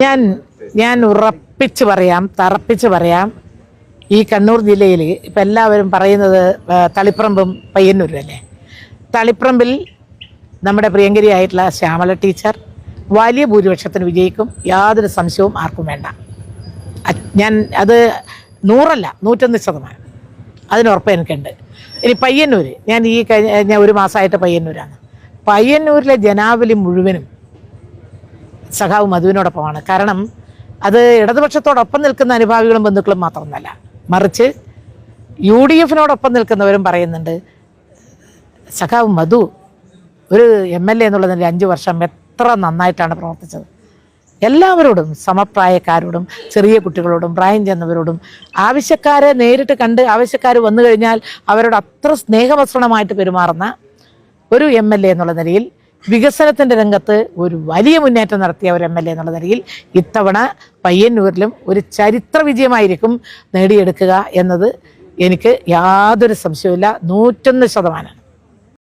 ഞാൻ ഉറപ്പിച്ച് പറയാം, തറപ്പിച്ച് പറയാം, ഈ കണ്ണൂർ ജില്ലയിൽ ഇപ്പം എല്ലാവരും പറയുന്നത് തളിപ്പറമ്പും പയ്യന്നൂരും അല്ലേ. തളിപ്പറമ്പിൽ നമ്മുടെ പ്രിയങ്കരിയായിട്ടുള്ള ശ്യാമള ടീച്ചർ വലിയ ഭൂരിപക്ഷത്തിന് വിജയിക്കും, യാതൊരു സംശയവും ആർക്കും വേണ്ട. ഞാൻ അത് 100 അല്ല 101% അതിനുറപ്പ് എനിക്കുണ്ട്. ഇനി പയ്യന്നൂർ, ഞാൻ ഒരു മാസമായിട്ട് പയ്യന്നൂരാണ്. പയ്യന്നൂരിലെ ജനാവലി മുഴുവനും സഖാവ് മധുവിനോടൊപ്പമാണ്. കാരണം അത് ഇടതുപക്ഷത്തോടൊപ്പം നിൽക്കുന്ന അനുഭാവികളും ബന്ധുക്കളും മാത്രമൊന്നല്ല, മറിച്ച് UDF-നോടൊപ്പം നിൽക്കുന്നവരും പറയുന്നുണ്ട് സഖാവ് മധു ഒരു MLA എന്നുള്ളതിൽ 5 വർഷം എത്ര നന്നായിട്ടാണ് പ്രവർത്തിച്ചത്. എല്ലാവരോടും, സമപ്രായക്കാരോടും ചെറിയ കുട്ടികളോടും പ്രായം ചെന്നവരോടും ആവശ്യക്കാരെ നേരിട്ട് കണ്ട് ആവശ്യക്കാർ വന്നു കഴിഞ്ഞാൽ അവരോട് അത്ര സ്നേഹവസ്ത്രമായിട്ട് പെരുമാറുന്ന ഒരു MLA എന്നുള്ള നിലയിൽ, വികസനത്തിൻ്റെ രംഗത്ത് ഒരു വലിയ മുന്നേറ്റം നടത്തിയ ഒരു MLA എന്നുള്ള നിലയിൽ ഇത്തവണ പയ്യന്നൂരിലും ഒരു ചരിത്ര വിജയമായിരിക്കും നേടിയെടുക്കുക എന്നത് എനിക്ക് യാതൊരു സംശയവുമില്ല, 101%.